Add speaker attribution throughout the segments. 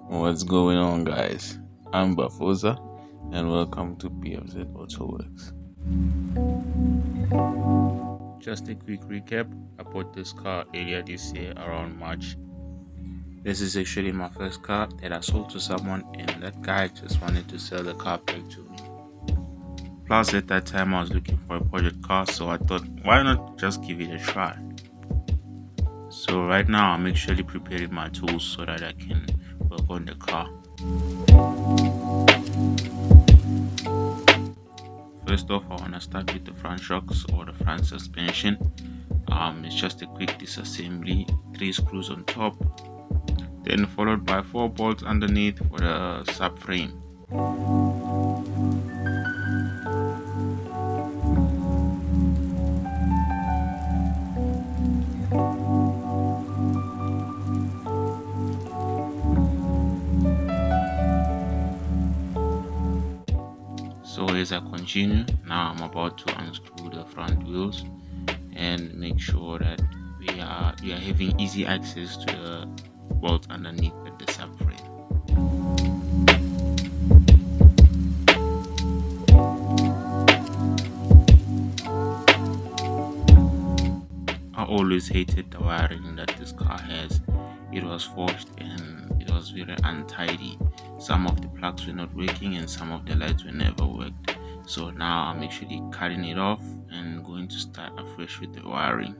Speaker 1: What's going on, guys? I'm Bafosa, and welcome to PFZ AutoWorks. Just a quick recap: I bought this car earlier this year around March. This is actually my first car that I sold to someone, and that guy just wanted to sell the car back to me. Plus, at that time, I was looking for a budget car, so I thought, why not just give it a try? So, right now, I'm actually preparing my tools so that I can work on the car. First off, I want to start with the front shocks or the front suspension. It's just a quick disassembly, 3 screws on top, then followed by 4 bolts underneath for the subframe. So as I continue, now I'm about to unscrew the front wheels and make sure that we are having easy access to the bolts underneath the subframe. I always hated the wiring that this car has. It was forged and it was very untidy. Some of the plugs were not working and some of the lights were never worked. So now I'm actually cutting it off and going to start afresh with the wiring.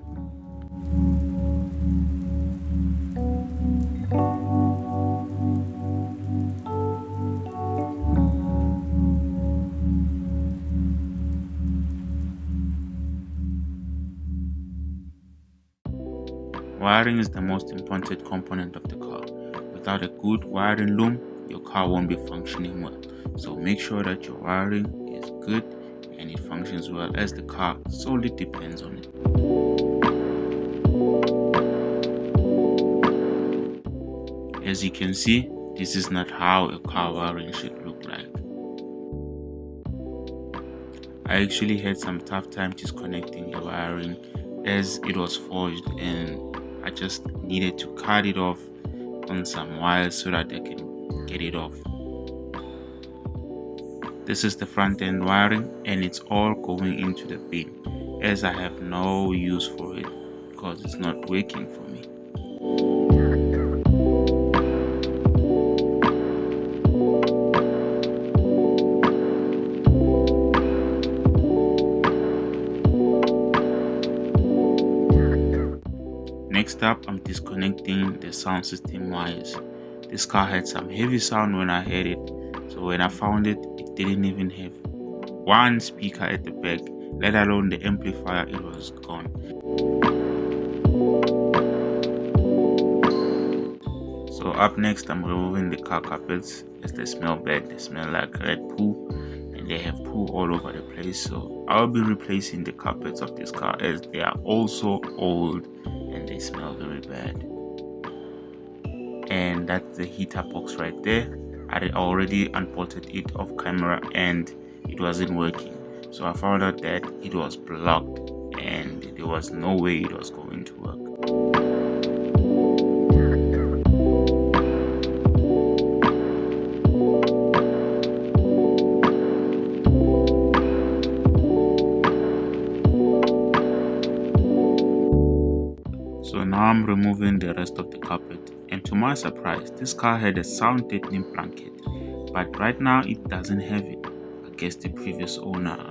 Speaker 1: Wiring is the most important component of the car. Without a good wiring loom, your car won't be functioning well. So make sure that your wiring is good and it functions well, as the car solely depends on it. As you can see, this is not how a car wiring should look like. I actually had some tough time disconnecting the wiring as it was forged, and I just needed to cut it off on some wires so that I can get it off. This is the front end wiring and it's all going into the bin, as I have no use for it because it's not working for me. Next up, I'm disconnecting the sound system wires. This car had some heavy sound when I heard it, so when I found it, it didn't even have one speaker at the back, let alone the amplifier. It was gone. So up next, I'm removing the car carpets as they smell bad. They smell like red poo and they have poo all over the place. So I'll be replacing the carpets of this car as they are also old and they smell very bad. And that's the heater box right there. I already unbolted it off camera and it wasn't working. So I found out that it was blocked and there was no way it was going to work. So now I'm removing the rest of the carpet, and to my surprise, this car had a sound deadening blanket, but right now it doesn't have it. I guess the previous owner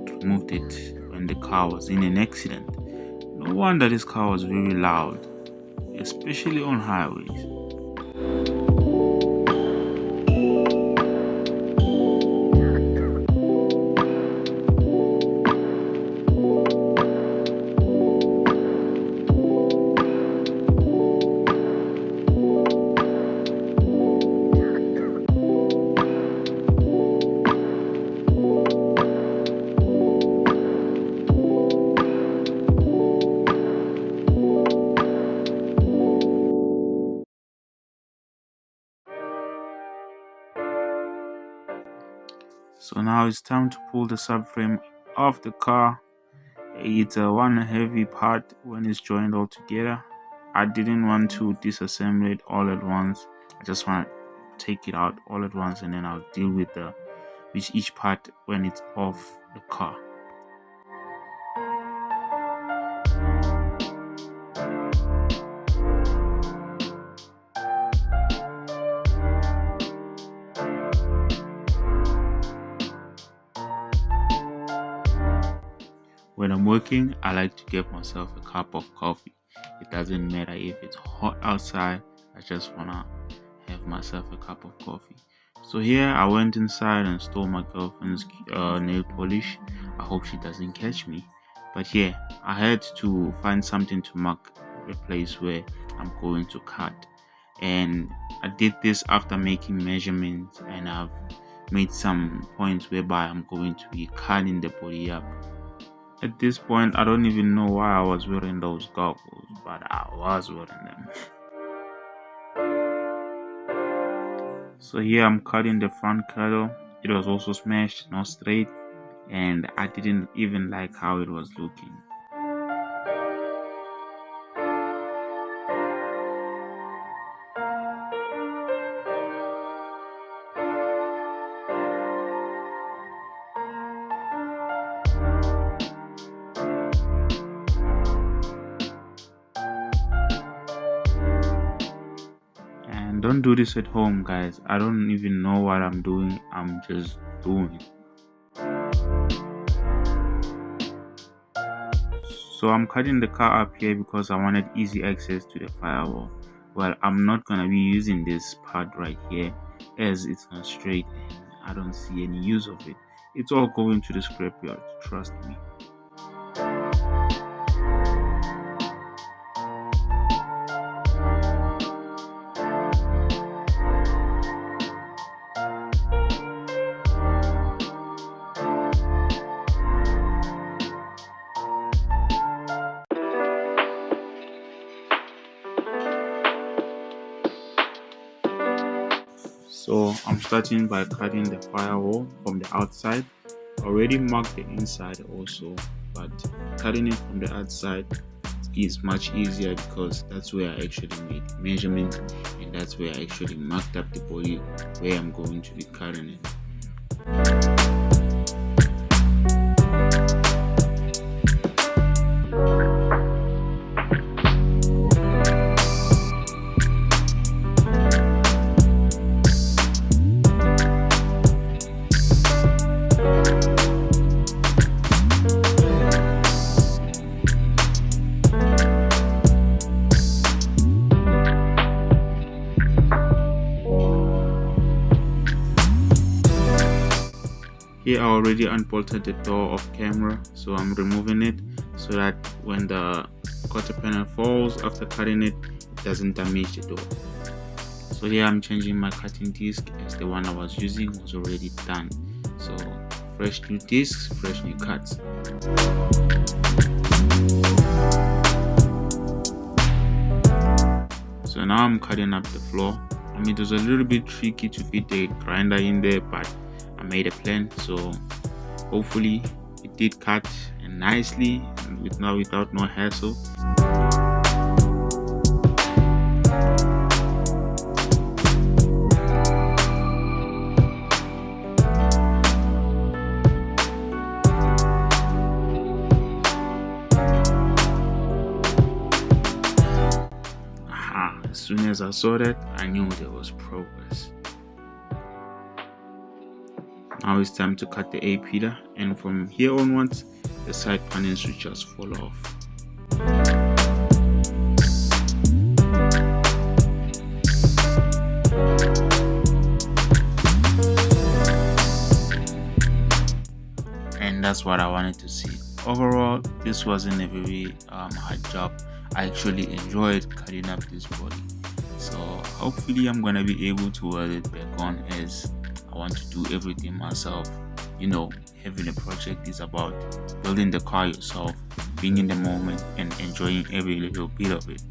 Speaker 1: removed it when the car was in an accident. No wonder this car was very loud, especially on highways. So now it's time to pull the subframe off the car. It's one heavy part when it's joined all together. I didn't want to disassemble it all at once. I just want take it out all at once, and then I'll deal with each part when it's off the car. When I'm working, I like to get myself a cup of coffee. It doesn't matter if it's hot outside, I just wanna have myself a cup of coffee. So here I went inside and stole my girlfriend's nail polish. I hope she doesn't catch me. But yeah, I had to find something to mark the place where I'm going to cut. And I did this after making measurements, and I've made some points whereby I'm going to be cutting the body up. At this point, I don't even know why I was wearing those goggles, but I was wearing them. So here I'm cutting the front cutter. It was also smashed, not straight, and I didn't even like how it was looking. Don't do this at home, guys. I don't even know what I'm doing. I'm just doing it. So I'm cutting the car up here because I wanted easy access to the firewall. Well, I'm not gonna be using this part right here as it's not straight and I don't see any use of it. It's all going to the scrapyard, trust me. So I'm starting by cutting the firewall from the outside. I already marked the inside also, but cutting it from the outside is much easier because that's where I actually made measurements, and that's where I actually marked up the body where I'm going to be cutting it. Here I already unbolted the door off camera, so I'm removing it so that when the quarter panel falls after cutting it, it doesn't damage the door. So here I'm changing my cutting disc as the one I was using was already done. So fresh new discs, fresh new cuts. So now I'm cutting up the floor. I mean, it was a little bit tricky to fit the grinder in there, but I made a plan, so hopefully it did cut and nicely and without no hassle. As soon as I saw that, I knew there was progress. Now it's time to cut the A-pillar, and from here onwards, the side panels should just fall off. And that's what I wanted to see. Overall, this wasn't a very hard job. I actually enjoyed cutting up this body. So hopefully I'm gonna be able to weld it back on, as I want to do everything myself. You know, having a project is about building the car yourself, being in the moment and enjoying every little bit of it.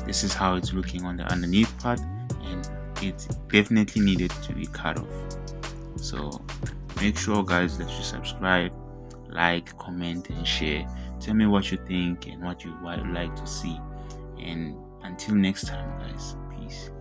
Speaker 1: This is how it's looking on the underneath part, and it definitely needed to be cut off. So make sure, guys, that you subscribe, like, comment and share. Tell me what you think and what you would like to see. And until next time, guys, peace.